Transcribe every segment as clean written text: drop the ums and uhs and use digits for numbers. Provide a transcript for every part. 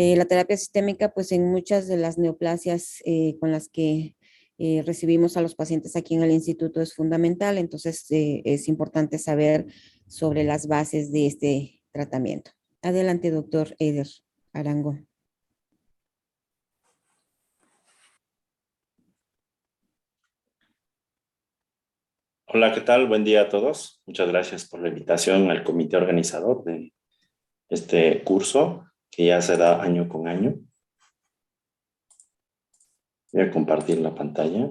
La terapia sistémica, pues en muchas de las neoplasias con las que recibimos a los pacientes aquí en el instituto es fundamental, entonces es importante saber sobre las bases de este tratamiento. Adelante, doctor Eder Arango. Hola, ¿qué tal? Buen día a todos. Muchas gracias por la invitación al comité organizador de este curso que ya se da año con año. Voy a compartir la pantalla.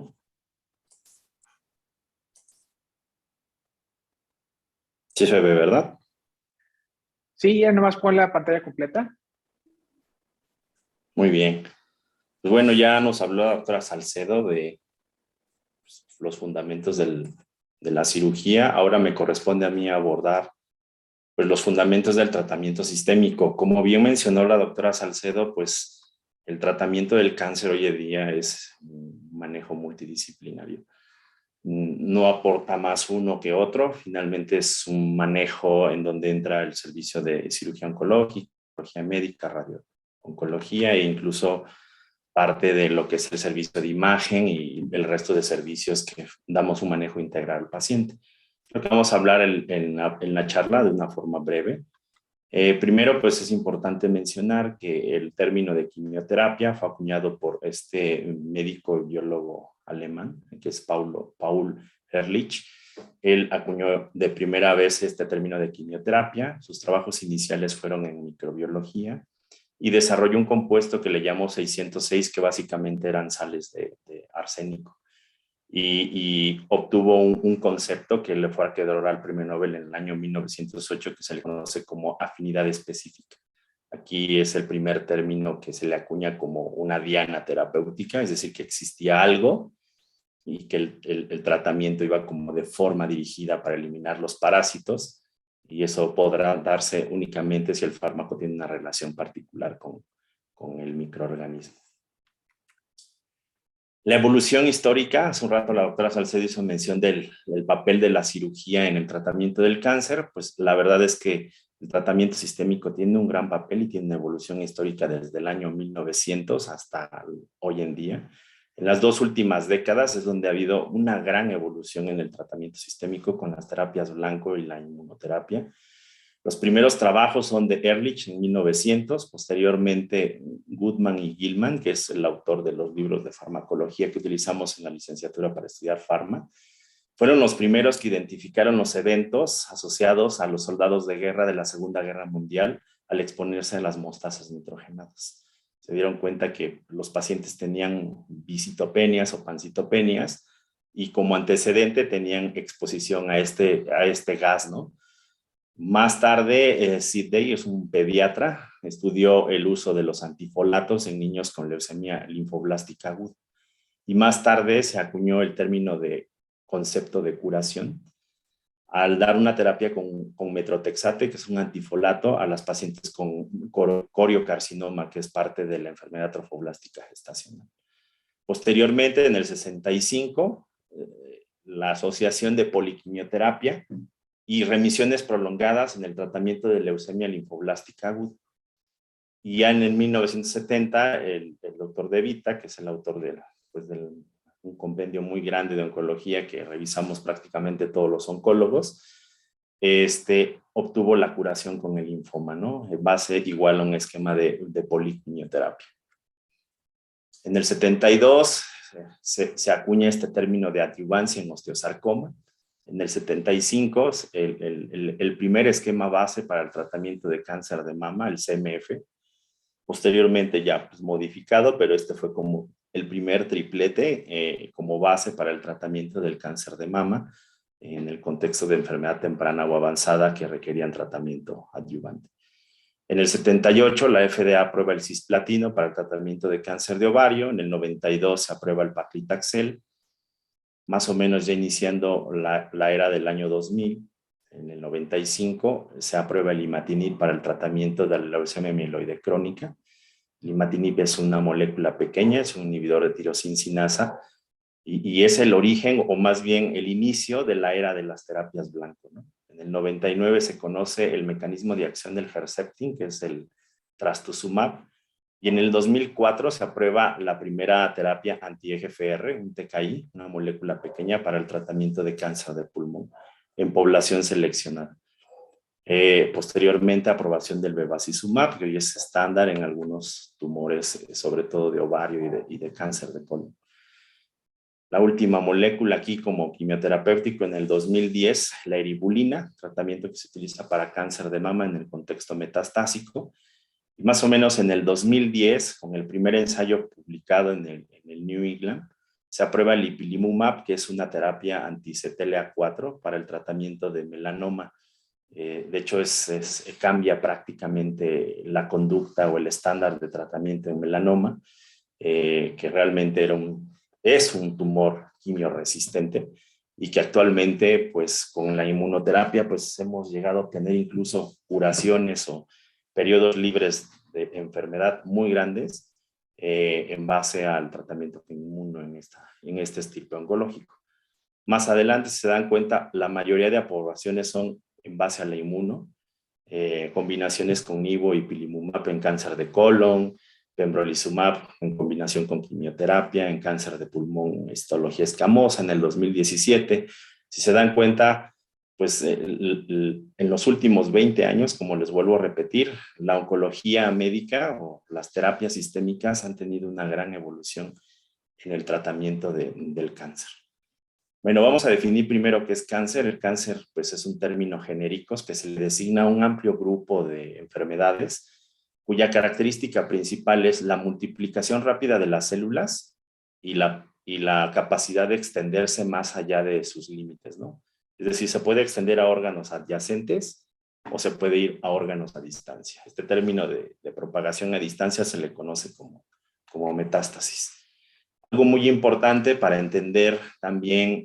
Sí se ve, ¿verdad? Sí, ya nomás pon la pantalla completa. Muy bien. Pues bueno, ya nos habló la doctora Salcedo de los fundamentos de la cirugía. Ahora me corresponde a mí abordar pues, los fundamentos del tratamiento sistémico. Como bien mencionó la doctora Salcedo, pues el tratamiento del cáncer hoy en día es un manejo multidisciplinario. No aporta más uno que otro. Finalmente es un manejo en donde entra el servicio de cirugía oncológica, oncología médica, radiooncología e incluso parte de lo que es el servicio de imagen y el resto de servicios que damos un manejo integral al paciente. Lo que vamos a hablar en la charla de una forma breve. Primero, pues es importante mencionar que el término de quimioterapia fue acuñado por este médico y biólogo alemán, que es Paul Ehrlich. Él acuñó de primera vez este término de quimioterapia. Sus trabajos iniciales fueron en microbiología y desarrolló un compuesto que le llamó 606, que básicamente eran sales de arsénico. Y obtuvo un concepto que le fue acreedor al premio Nobel en el año 1908, que se le conoce como afinidad específica. Aquí es el primer término que se le acuña como una diana terapéutica, es decir, que existía algo y que el tratamiento iba como de forma dirigida para eliminar los parásitos, y eso podrá darse únicamente si el fármaco tiene una relación particular con el microorganismo. La evolución histórica, hace un rato la doctora Salcedo hizo mención del papel de la cirugía en el tratamiento del cáncer. Pues la verdad es que el tratamiento sistémico tiene un gran papel y tiene una evolución histórica desde el año 1900 hasta hoy en día. En las dos últimas décadas es donde ha habido una gran evolución en el tratamiento sistémico con las terapias blanco y la inmunoterapia. Los primeros trabajos son de Ehrlich en 1900, posteriormente Goodman y Gilman, que es el autor de los libros de farmacología que utilizamos en la licenciatura para estudiar farma. Fueron los primeros que identificaron los eventos asociados a los soldados de guerra de la Segunda Guerra Mundial al exponerse a las mostazas nitrogenadas. Se dieron cuenta que los pacientes tenían visitopenias o pancitopenias y como antecedente tenían exposición a este gas, ¿no? Más tarde, Sid Day es un pediatra, estudió el uso de los antifolatos en niños con leucemia linfoblástica aguda. Y más tarde se acuñó el término de concepto de curación al dar una terapia con metrotexate, que es un antifolato, a las pacientes con coriocarcinoma, que es parte de la enfermedad trofoblástica gestacional. Posteriormente, en el 65, la Asociación de Poliquimioterapia y remisiones prolongadas en el tratamiento de leucemia linfoblástica aguda. Y ya en el 1970, el doctor De Vita, que es el autor de un compendio muy grande de oncología que revisamos prácticamente todos los oncólogos, obtuvo la curación con el linfoma, ¿no? En base igual a un esquema de poliquimioterapia. En el 72 se acuña este término de adyuvancia en osteosarcoma. En el 75, el primer esquema base para el tratamiento de cáncer de mama, el CMF, posteriormente ya pues, modificado, pero este fue como el primer triplete como base para el tratamiento del cáncer de mama en el contexto de enfermedad temprana o avanzada que requerían tratamiento adyuvante. En el 78, la FDA aprueba el cisplatino para el tratamiento de cáncer de ovario. En el 92 se aprueba el paclitaxel, más o menos ya iniciando la era del año 2000. En el 95 se aprueba el imatinib para el tratamiento de la leucemia mieloide crónica. El imatinib es una molécula pequeña, es un inhibidor de tirosincinasa y es el origen, o más bien el inicio de la era de las terapias blanco, ¿no? En el 99 se conoce el mecanismo de acción del Herceptin, que es el trastuzumab, Y en el 2004 se aprueba la primera terapia anti-EGFR, un TKI, una molécula pequeña para el tratamiento de cáncer de pulmón en población seleccionada. Posteriormente, aprobación del bevacizumab, que hoy es estándar en algunos tumores, sobre todo de ovario y de cáncer de colon. La última molécula aquí como quimioterapéutico en el 2010, la eribulina, tratamiento que se utiliza para cáncer de mama en el contexto metastásico. Y más o menos en el 2010, con el primer ensayo publicado en el New England, se aprueba el ipilimumab, que es una terapia anti-CTLA4 para el tratamiento de melanoma. De hecho, cambia prácticamente la conducta o el estándar de tratamiento en melanoma, que realmente es un tumor quimioresistente y que actualmente, pues con la inmunoterapia, pues hemos llegado a obtener incluso curaciones o periodos libres de enfermedad muy grandes en base al tratamiento inmuno en este tipo oncológico. Más adelante, si se dan cuenta, la mayoría de aprobaciones son en base a la inmuno, combinaciones con nivo y ipilimumab en cáncer de colon, pembrolizumab en combinación con quimioterapia en cáncer de pulmón, histología escamosa en el 2017. Si se dan cuenta, pues en los últimos 20 años, como les vuelvo a repetir, la oncología médica o las terapias sistémicas han tenido una gran evolución en el tratamiento del cáncer. Bueno, vamos a definir primero qué es cáncer. El cáncer, pues, es un término genérico que se le designa a un amplio grupo de enfermedades cuya característica principal es la multiplicación rápida de las células y la capacidad de extenderse más allá de sus límites, ¿no? Es decir, se puede extender a órganos adyacentes o se puede ir a órganos a distancia. Este término de propagación a distancia se le conoce como metástasis. Algo muy importante para entender también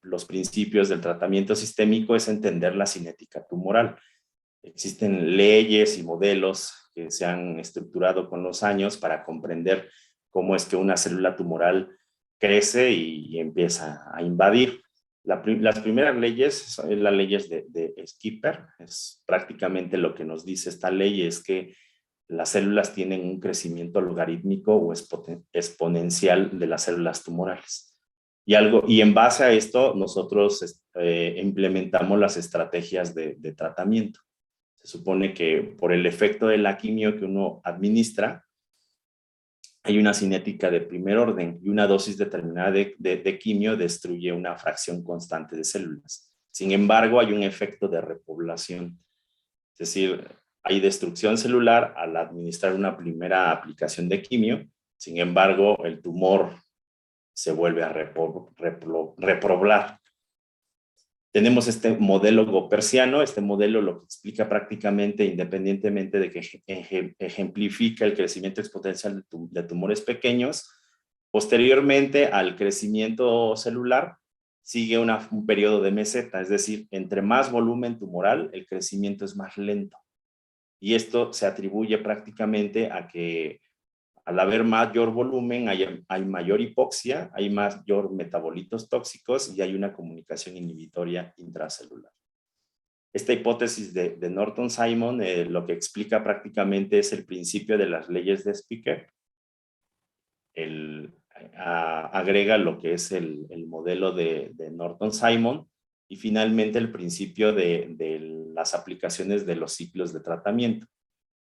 los principios del tratamiento sistémico es entender la cinética tumoral. Existen leyes y modelos que se han estructurado con los años para comprender cómo es que una célula tumoral crece y empieza a invadir. Las primeras leyes son las leyes de Skipper. Es prácticamente lo que nos dice esta ley es que las células tienen un crecimiento logarítmico o exponencial de las células tumorales. Y en base a esto, nosotros implementamos las estrategias de tratamiento. Se supone que por el efecto de la quimio que uno administra, hay una cinética de primer orden y una dosis determinada de quimio destruye una fracción constante de células. Sin embargo, hay un efecto de repoblación. Es decir, hay destrucción celular al administrar una primera aplicación de quimio. Sin embargo, el tumor se vuelve a repoblar. Tenemos este modelo goppersiano. Este modelo lo que explica prácticamente, independientemente de que ejemplifica el crecimiento exponencial de tumores pequeños, posteriormente al crecimiento celular sigue un periodo de meseta, es decir, entre más volumen tumoral, el crecimiento es más lento. Y esto se atribuye prácticamente a que al haber mayor volumen hay mayor hipoxia, hay mayor metabolitos tóxicos y hay una comunicación inhibitoria intracelular. Esta hipótesis de Norton-Simon lo que explica prácticamente es el principio de las leyes de Spiker. Agrega lo que es el modelo de Norton-Simon y finalmente el principio de las aplicaciones de los ciclos de tratamiento.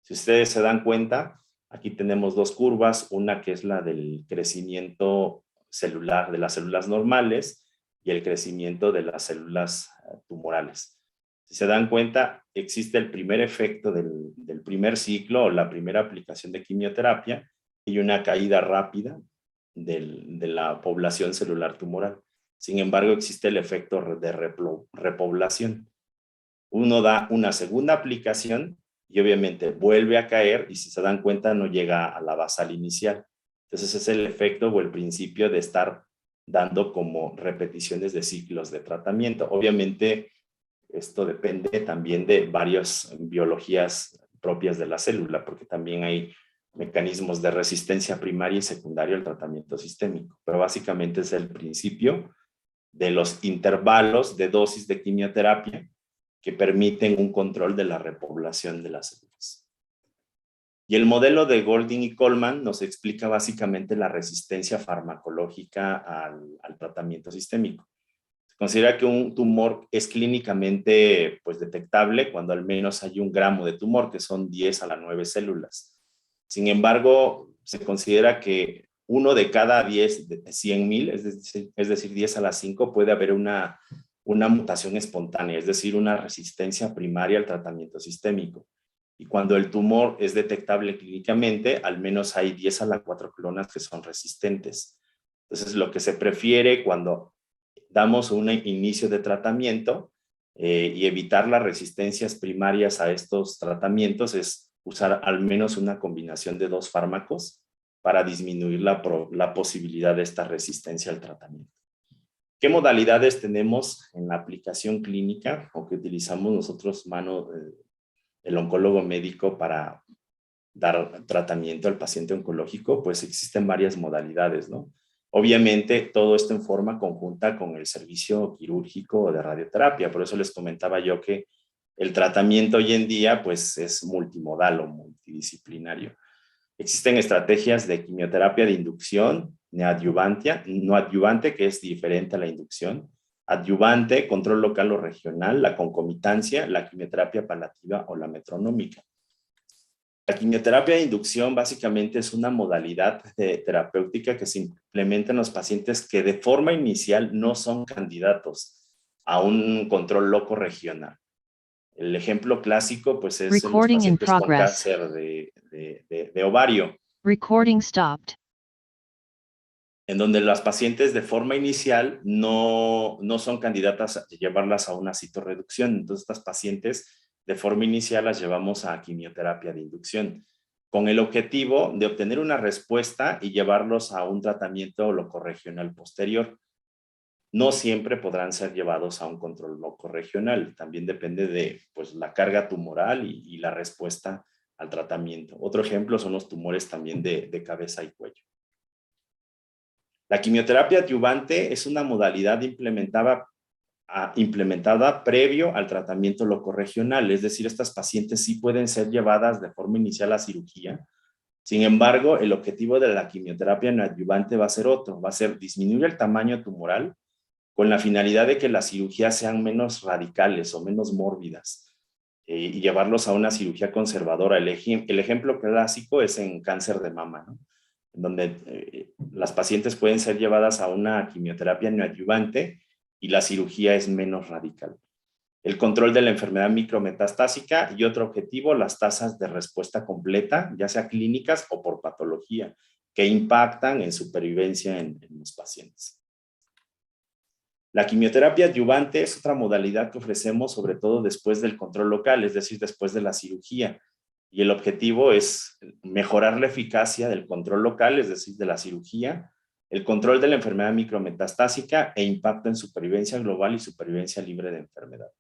Si ustedes se dan cuenta, aquí tenemos dos curvas, una que es la del crecimiento celular de las células normales y el crecimiento de las células tumorales. Si se dan cuenta, existe el primer efecto del primer ciclo o la primera aplicación de quimioterapia y una caída rápida de la población celular tumoral. Sin embargo, existe el efecto de repoblación. Uno da una segunda aplicación y obviamente vuelve a caer y si se dan cuenta no llega a la basal inicial. Entonces es el efecto o el principio de estar dando como repeticiones de ciclos de tratamiento. Obviamente esto depende también de varias biologías propias de la célula, porque también hay mecanismos de resistencia primaria y secundaria al tratamiento sistémico. Pero básicamente es el principio de los intervalos de dosis de quimioterapia que permiten un control de la repoblación de las células. Y el modelo de Golding y Coleman nos explica básicamente la resistencia farmacológica al tratamiento sistémico. Se considera que un tumor es clínicamente pues, detectable cuando al menos hay 1 gramo de tumor, que son 10 a la 9 células. Sin embargo, se considera que 1 de cada 10 de 100,000, es decir, 10 a la 5, puede haber una mutación espontánea, es decir, una resistencia primaria al tratamiento sistémico. Y cuando el tumor es detectable clínicamente, al menos hay 10 a la 4 clonas que son resistentes. Entonces, lo que se prefiere cuando damos un inicio de tratamiento y evitar las resistencias primarias a estos tratamientos es usar al menos una combinación de 2 fármacos para disminuir la posibilidad de esta resistencia al tratamiento. ¿Qué modalidades tenemos en la aplicación clínica o que utilizamos nosotros, el oncólogo médico, para dar tratamiento al paciente oncológico? Pues existen varias modalidades, ¿no? Obviamente, todo esto en forma conjunta con el servicio quirúrgico de radioterapia. Por eso les comentaba yo que el tratamiento hoy en día pues, es multimodal o multidisciplinario. Existen estrategias de quimioterapia de inducción, no adyuvante, que es diferente a la inducción, adyuvante, control local o regional, la concomitancia, la quimioterapia paliativa o la metronómica. La quimioterapia de inducción básicamente es una modalidad terapéutica que se implementa en los pacientes que de forma inicial no son candidatos a un control loco regional. El ejemplo clásico pues, es en los pacientes con cáncer de ovario. Recording stopped. En donde las pacientes de forma inicial no son candidatas a llevarlas a una citorreducción. Entonces, estas pacientes de forma inicial las llevamos a quimioterapia de inducción, con el objetivo de obtener una respuesta y llevarlos a un tratamiento locorregional posterior. No siempre podrán ser llevados a un control locorregional, también depende de pues, la carga tumoral y la respuesta al tratamiento. Otro ejemplo son los tumores también de cabeza y cuello. La quimioterapia adyuvante es una modalidad implementada previo al tratamiento locorregional, es decir, estas pacientes sí pueden ser llevadas de forma inicial a cirugía. Sin embargo, el objetivo de la quimioterapia adyuvante va a ser otro, va a ser disminuir el tamaño tumoral con la finalidad de que las cirugías sean menos radicales o menos mórbidas y llevarlos a una cirugía conservadora. El ejemplo clásico es en cáncer de mama, ¿no? Donde las pacientes pueden ser llevadas a una quimioterapia neoadyuvante y la cirugía es menos radical. El control de la enfermedad micrometastásica y otro objetivo, las tasas de respuesta completa, ya sea clínicas o por patología, que impactan en supervivencia en los pacientes. La quimioterapia adyuvante es otra modalidad que ofrecemos sobre todo después del control local, es decir, después de la cirugía. Y el objetivo es mejorar la eficacia del control local, es decir, de la cirugía, el control de la enfermedad micrometastásica e impacto en supervivencia global y supervivencia libre de enfermedad.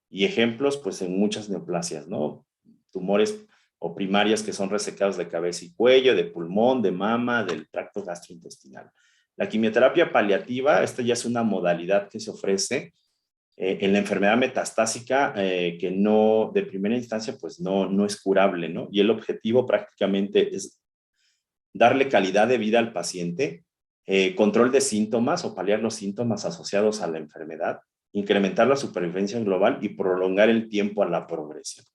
Y ejemplos, pues en muchas neoplasias, ¿no? Tumores o primarias que son resecados de cabeza y cuello, de pulmón, de mama, del tracto gastrointestinal. La quimioterapia paliativa, esta ya es una modalidad que se ofrece en la enfermedad metastásica que no, de primera instancia, pues no es curable, ¿no? Y el objetivo prácticamente es darle calidad de vida al paciente, control de síntomas o paliar los síntomas asociados a la enfermedad, incrementar la supervivencia global y prolongar el tiempo a la progresión.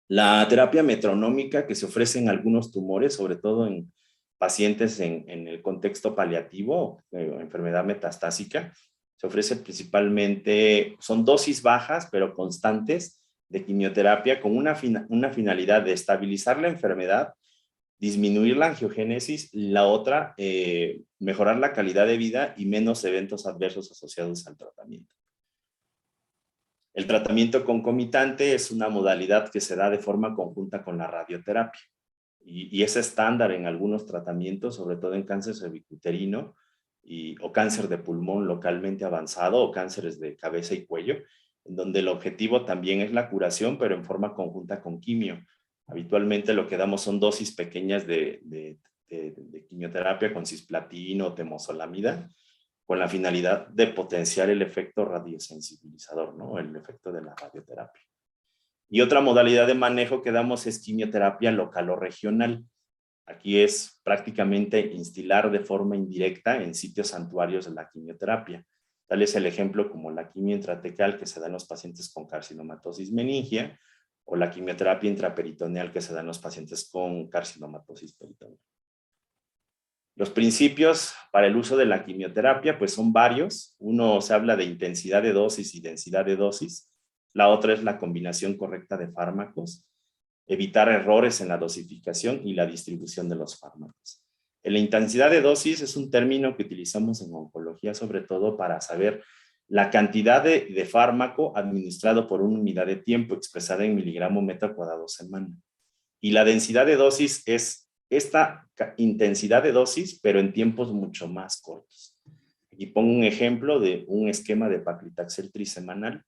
La terapia metronómica que se ofrece en algunos tumores, sobre todo en pacientes en el contexto paliativo, enfermedad metastásica, se ofrece principalmente, son dosis bajas pero constantes de quimioterapia con una finalidad de estabilizar la enfermedad, disminuir la angiogénesis, la otra, mejorar la calidad de vida y menos eventos adversos asociados al tratamiento. El tratamiento concomitante es una modalidad que se da de forma conjunta con la radioterapia y es estándar en algunos tratamientos, sobre todo en cáncer cervicuterino o cáncer de pulmón localmente avanzado o cánceres de cabeza y cuello, en donde el objetivo también es la curación, pero en forma conjunta con quimio. Habitualmente lo que damos son dosis pequeñas de quimioterapia con cisplatino o temozolomida, con la finalidad de potenciar el efecto radiosensibilizador, ¿no? El efecto de la radioterapia. Y otra modalidad de manejo que damos es quimioterapia local o regional. Aquí es prácticamente instilar de forma indirecta en sitios santuarios de la quimioterapia. Tal es el ejemplo como la quimio intratecal que se da en los pacientes con carcinomatosis meningia o la quimioterapia intraperitoneal que se da en los pacientes con carcinomatosis peritoneal. Los principios para el uso de la quimioterapia pues son varios. Uno se habla de intensidad de dosis y densidad de dosis. La otra es la combinación correcta de fármacos, evitar errores en la dosificación y la distribución de los fármacos. La intensidad de dosis es un término que utilizamos en oncología sobre todo para saber la cantidad de fármaco administrado por una unidad de tiempo expresada en miligramo metro cuadrado semana. Y la densidad de dosis es esta intensidad de dosis, pero en tiempos mucho más cortos. Aquí pongo un ejemplo de un esquema de paclitaxel trisemanal,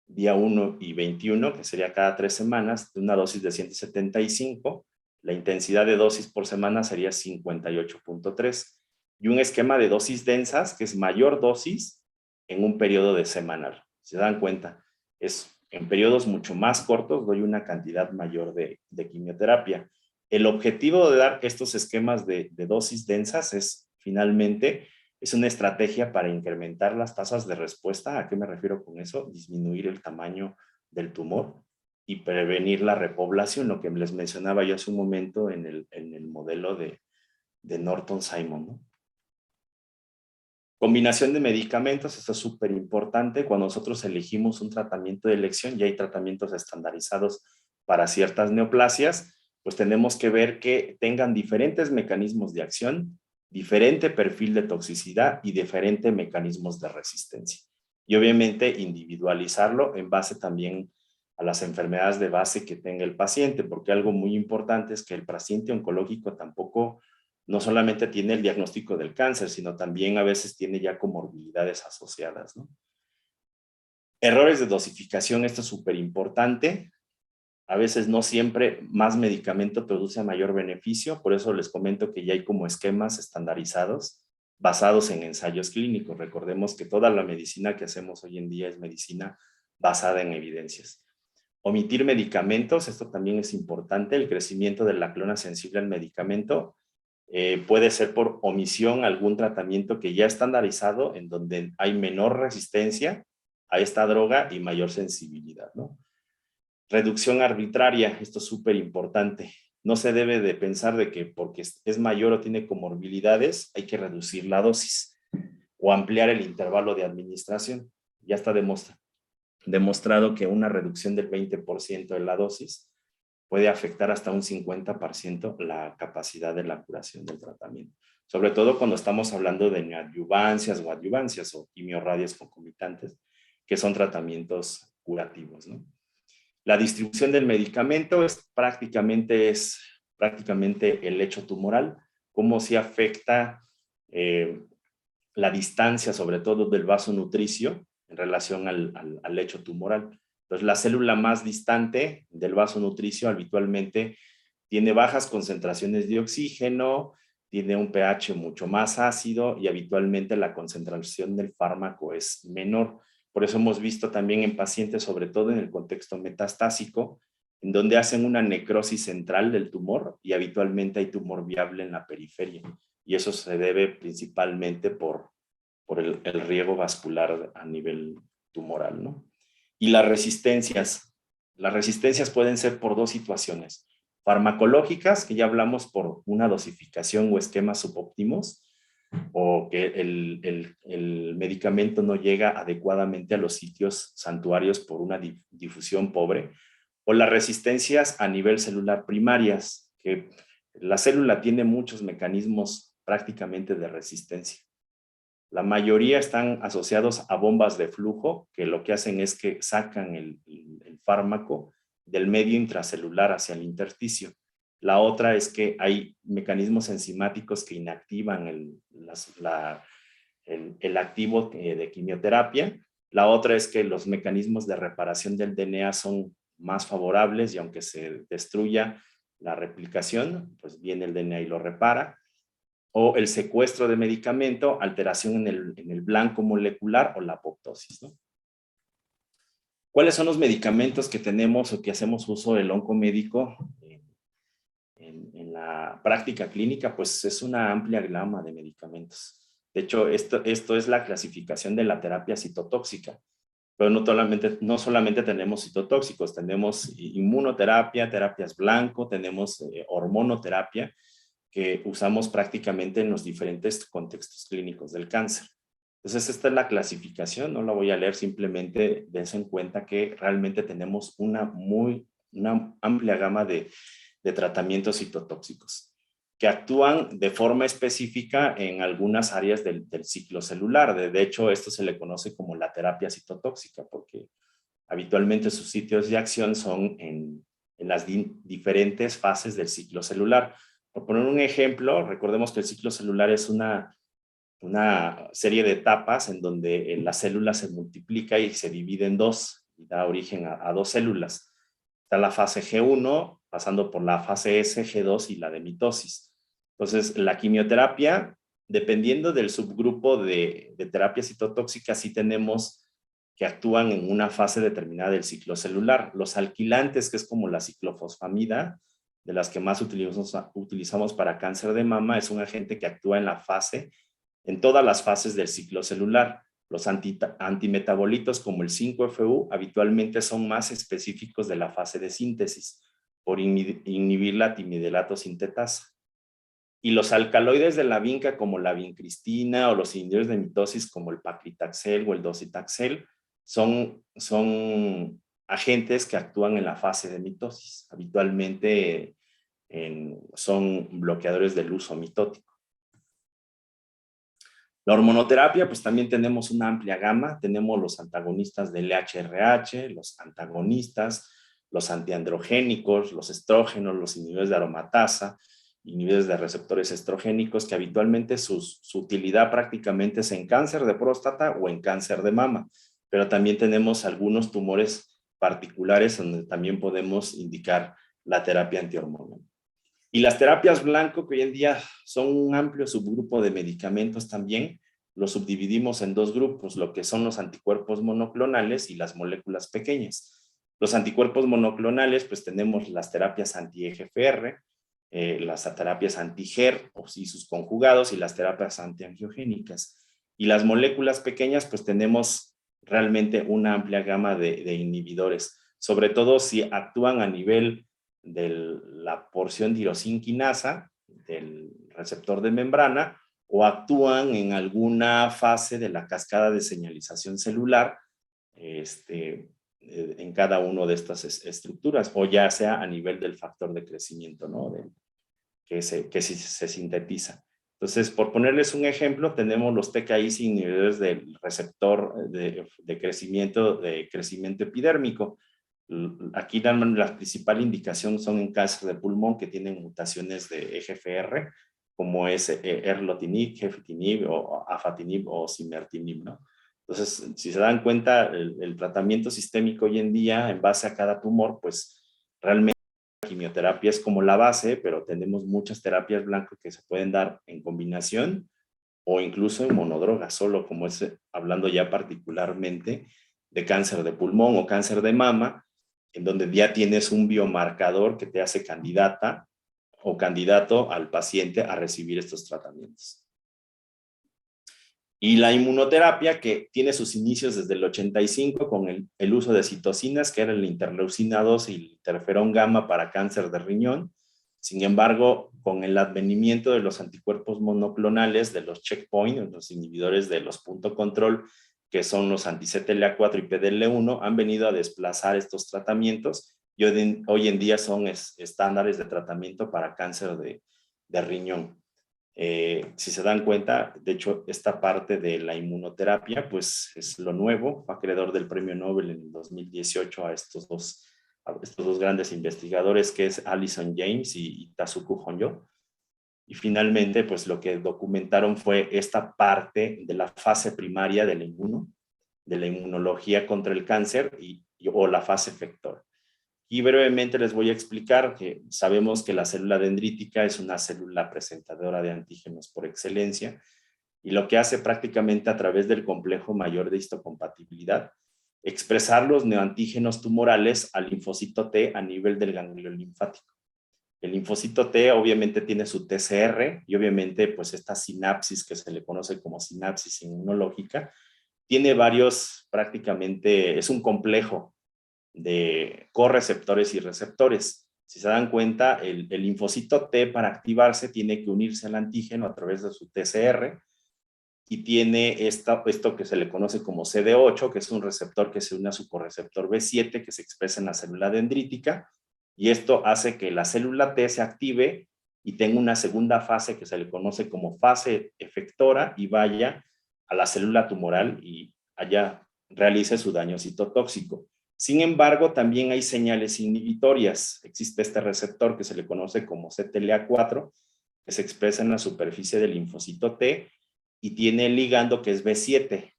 día 1 y 21, que sería cada 3 semanas, de una dosis de 175, la intensidad de dosis por semana sería 58.3, y un esquema de dosis densas, que es mayor dosis en un periodo de semanal. ¿Se dan cuenta? Es en periodos mucho más cortos doy una cantidad mayor de quimioterapia. El objetivo de dar estos esquemas de dosis densas es finalmente es una estrategia para incrementar las tasas de respuesta. ¿A qué me refiero con eso? Disminuir el tamaño del tumor y prevenir la repoblación, lo que les mencionaba yo hace un momento en el modelo de Norton-Simon, ¿no? Combinación de medicamentos, esto es súper importante. Cuando nosotros elegimos un tratamiento de elección, ya hay tratamientos estandarizados para ciertas neoplasias, pues tenemos que ver que tengan diferentes mecanismos de acción, diferente perfil de toxicidad y diferentes mecanismos de resistencia. Y obviamente individualizarlo en base también a las enfermedades de base que tenga el paciente, porque algo muy importante es que el paciente oncológico tampoco no solamente tiene el diagnóstico del cáncer, sino también a veces tiene ya comorbilidades asociadas, ¿no? Errores de dosificación, esto es súper importante. A veces no siempre más medicamento produce mayor beneficio, por eso les comento que ya hay como esquemas estandarizados basados en ensayos clínicos. Recordemos que toda la medicina que hacemos hoy en día es medicina basada en evidencias. Omitir medicamentos, esto también es importante. El crecimiento de la clona sensible al medicamento puede ser por omisión algún tratamiento que ya estandarizado en donde hay menor resistencia a esta droga y mayor sensibilidad, ¿no? Reducción arbitraria, esto es súper importante. No se debe de pensar de que porque es mayor o tiene comorbilidades hay que reducir la dosis o ampliar el intervalo de administración. Ya está demostrado que una reducción del 20% de la dosis puede afectar hasta un 50% la capacidad de la curación del tratamiento. Sobre todo cuando estamos hablando de neoadjuvancias o adjuvancias o quimiorradios concomitantes, que son tratamientos curativos, ¿no? La distribución del medicamento es prácticamente el hecho tumoral, cómo se afecta la distancia, sobre todo del vaso nutricio, en relación al hecho tumoral. Entonces, la célula más distante del vaso nutricio habitualmente tiene bajas concentraciones de oxígeno, tiene un pH mucho más ácido y habitualmente la concentración del fármaco es menor. Por eso hemos visto también en pacientes, sobre todo en el contexto metastásico, en donde hacen una necrosis central del tumor y habitualmente hay tumor viable en la periferia. Y eso se debe principalmente por el riego vascular a nivel tumoral, ¿no? Y las resistencias pueden ser por dos situaciones. Farmacológicas, que ya hablamos por una dosificación o esquemas subóptimos, o que el medicamento no llega adecuadamente a los sitios santuarios por una difusión pobre, o las resistencias a nivel celular primarias, que la célula tiene muchos mecanismos prácticamente de resistencia. La mayoría están asociados a bombas de flujo, que lo que hacen es que sacan el fármaco del medio intracelular hacia el intersticio. La otra es que hay mecanismos enzimáticos que inactivan el activo de quimioterapia. La otra es que los mecanismos de reparación del DNA son más favorables y aunque se destruya la replicación, pues viene el DNA y lo repara. O el secuestro de medicamento, alteración en el blanco molecular o la apoptosis, ¿no? ¿Cuáles son los medicamentos que tenemos o que hacemos uso del oncomédico en la práctica clínica? Pues es una amplia gama de medicamentos. De hecho, esto es la clasificación de la terapia citotóxica. Pero no solamente tenemos citotóxicos, tenemos inmunoterapia, terapias blanco, tenemos hormonoterapia, que usamos prácticamente en los diferentes contextos clínicos del cáncer. Entonces, esta es la clasificación, no la voy a leer, simplemente dense en cuenta que realmente tenemos una amplia gama de tratamientos citotóxicos que actúan de forma específica en algunas áreas del ciclo celular. De hecho, esto se le conoce como la terapia citotóxica, porque habitualmente sus sitios de acción son en las diferentes fases del ciclo celular. Por poner un ejemplo, recordemos que el ciclo celular es una serie de etapas en donde la célula se multiplica y se divide en dos, y da origen a dos células. Está la fase G1, pasando por la fase S, G2 y la de mitosis. Entonces, la quimioterapia, dependiendo del subgrupo de terapia citotóxica, sí tenemos que actúan en una fase determinada del ciclo celular. Los alquilantes, que es como la ciclofosfamida, de las que más utilizamos para cáncer de mama, es un agente que actúa en todas las fases del ciclo celular. Los antimetabolitos como el 5-FU habitualmente son más específicos de la fase de síntesis por inhibir la timidelato sintetasa. Y los alcaloides de la vinca como la vincristina o los inhibidores de mitosis como el paclitaxel o el docetaxel son agentes que actúan en la fase de mitosis. Habitualmente son bloqueadores del uso mitótico. La hormonoterapia, pues también tenemos una amplia gama. Tenemos los antagonistas del LHRH, los antagonistas, los antiandrogénicos, los estrógenos, los inhibidores de aromatasa, inhibidores de receptores estrogénicos, que habitualmente su utilidad prácticamente es en cáncer de próstata o en cáncer de mama. Pero también tenemos algunos tumores particulares donde también podemos indicar la terapia antihormonal. Y las terapias blanco, que hoy en día son un amplio subgrupo de medicamentos también, los subdividimos en dos grupos, lo que son los anticuerpos monoclonales y las moléculas pequeñas. Los anticuerpos monoclonales, pues tenemos las terapias anti-EGFR, las terapias anti-HER y sus conjugados, y las terapias antiangiogénicas. Y las moléculas pequeñas, pues tenemos realmente una amplia gama de inhibidores, sobre todo si actúan a nivel de la porción tirosinquinasa del receptor de membrana o actúan en alguna fase de la cascada de señalización celular en cada una de estas estructuras, o ya sea a nivel del factor de crecimiento, ¿no? que se sintetiza. Entonces, por ponerles un ejemplo, tenemos los TKIs inhibidores del receptor de crecimiento epidérmico. Aquí la principal indicación son en cáncer de pulmón que tienen mutaciones de EGFR, como es erlotinib, gefitinib o afatinib o simertinib, ¿no? Entonces, si se dan cuenta, el tratamiento sistémico hoy en día, en base a cada tumor, pues realmente la quimioterapia es como la base, pero tenemos muchas terapias blancas que se pueden dar en combinación o incluso en monodroga, solo, como es hablando ya particularmente de cáncer de pulmón o cáncer de mama, en donde ya tienes un biomarcador que te hace candidata o candidato al paciente a recibir estos tratamientos. Y la inmunoterapia, que tiene sus inicios desde el 85 con el uso de citocinas, que era el interleucina 2 y el interferón gamma para cáncer de riñón. Sin embargo, con el advenimiento de los anticuerpos monoclonales, de los checkpoint, los inhibidores de los punto control, que son los anti-CTLA4 y PDL1, han venido a desplazar estos tratamientos y hoy en día son estándares de tratamiento para cáncer de riñón. Si se dan cuenta, de hecho, esta parte de la inmunoterapia, pues es lo nuevo, fue acreedor del premio Nobel en 2018 a estos dos grandes investigadores, que es Allison James y Tasuku Honjo. Y finalmente, pues lo que documentaron fue esta parte de la fase primaria de la inmunología contra el cáncer o la fase efector. Y brevemente les voy a explicar que sabemos que la célula dendrítica es una célula presentadora de antígenos por excelencia, y lo que hace prácticamente a través del complejo mayor de histocompatibilidad expresar los neoantígenos tumorales al linfocito T a nivel del ganglio linfático. El linfocito T obviamente tiene su TCR y obviamente pues esta sinapsis que se le conoce como sinapsis inmunológica tiene varios, prácticamente es un complejo de correceptores y receptores. Si se dan cuenta, el linfocito T para activarse tiene que unirse al antígeno a través de su TCR y tiene esto que se le conoce como CD8, que es un receptor que se une a su correceptor B7 que se expresa en la célula dendrítica, y esto hace que la célula T se active y tenga una segunda fase que se le conoce como fase efectora y vaya a la célula tumoral y allá realice su daño citotóxico. Sin embargo, también hay señales inhibitorias. Existe este receptor que se le conoce como CTLA4, que se expresa en la superficie del linfocito T y tiene el ligando que es B7.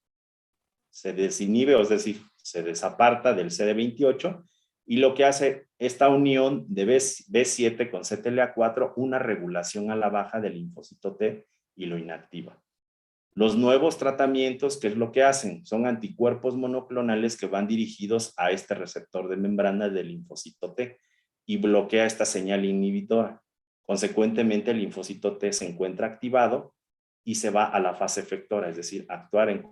Se desinhibe, es decir, se desaparta del CD28 y lo que hace esta unión de B7 con CTLA4 una regulación a la baja del linfocito T y lo inactiva. Los nuevos tratamientos, ¿qué es lo que hacen? Son anticuerpos monoclonales que van dirigidos a este receptor de membrana del linfocito T y bloquea esta señal inhibitora. Consecuentemente, el linfocito T se encuentra activado y se va a la fase efectora, es decir, actuar en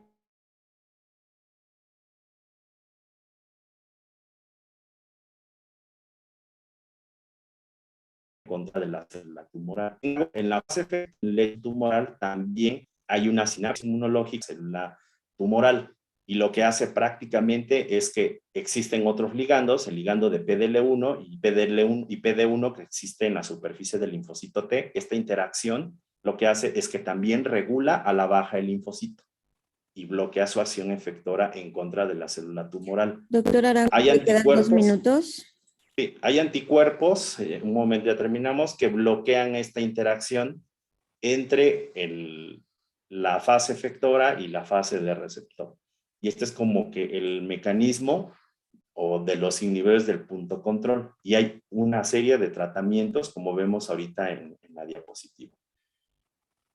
contra de la célula tumoral. En la fase tumoral también hay una sinapsis inmunológica célula tumoral y lo que hace prácticamente es que existen otros ligandos, el ligando de PDL1 y PD1 que existe en la superficie del linfocito T. Esta interacción lo que hace es que también regula a la baja el linfocito y bloquea su acción efectora en contra de la célula tumoral. Doctor Arango, hay quedan 2 minutos. Sí, hay anticuerpos, un momento ya terminamos, que bloquean esta interacción entre la fase efectora y la fase de receptor. Y este es como que el mecanismo o de los inhibidores del punto control. Y hay una serie de tratamientos, como vemos ahorita en la diapositiva.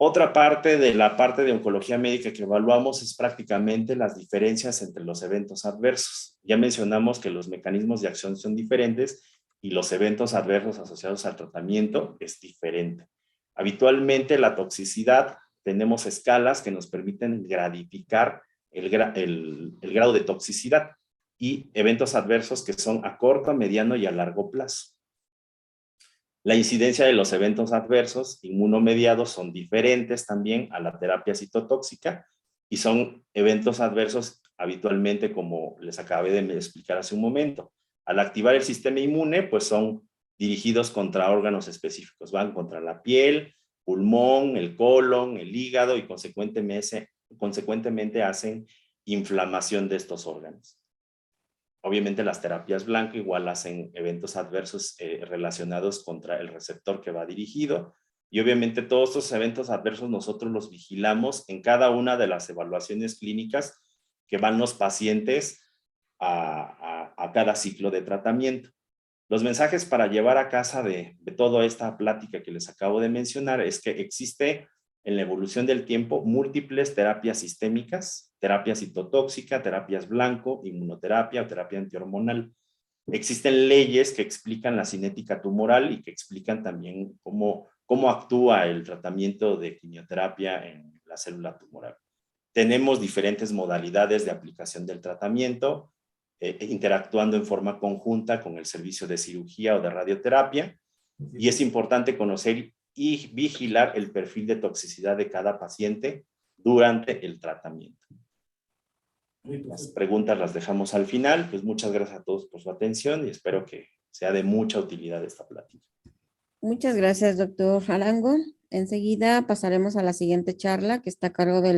Otra parte de la parte de oncología médica que evaluamos es prácticamente las diferencias entre los eventos adversos. Ya mencionamos que los mecanismos de acción son diferentes y los eventos adversos asociados al tratamiento es diferente. Habitualmente la toxicidad, tenemos escalas que nos permiten gradificar el grado de toxicidad y eventos adversos que son a corto, mediano y a largo plazo. La incidencia de los eventos adversos inmunomediados son diferentes también a la terapia citotóxica y son eventos adversos habitualmente, como les acabé de explicar hace un momento. Al activar el sistema inmune, pues son dirigidos contra órganos específicos, van contra la piel, pulmón, el colon, el hígado y consecuentemente hacen inflamación de estos órganos. Obviamente las terapias blanco igual hacen eventos adversos relacionados contra el receptor que va dirigido y obviamente todos estos eventos adversos nosotros los vigilamos en cada una de las evaluaciones clínicas que van los pacientes a cada ciclo de tratamiento. Los mensajes para llevar a casa de toda esta plática que les acabo de mencionar es que existe en la evolución del tiempo múltiples terapias sistémicas, terapia citotóxica, terapias blanco, inmunoterapia o terapia antihormonal. Existen leyes que explican la cinética tumoral y que explican también cómo actúa el tratamiento de quimioterapia en la célula tumoral. Tenemos diferentes modalidades de aplicación del tratamiento, interactuando en forma conjunta con el servicio de cirugía o de radioterapia, y es importante conocer y vigilar el perfil de toxicidad de cada paciente durante el tratamiento. Las preguntas las dejamos al final. Pues muchas gracias a todos por su atención y espero que sea de mucha utilidad esta plática. Muchas gracias, doctor Arango. Enseguida pasaremos a la siguiente charla que está a cargo de la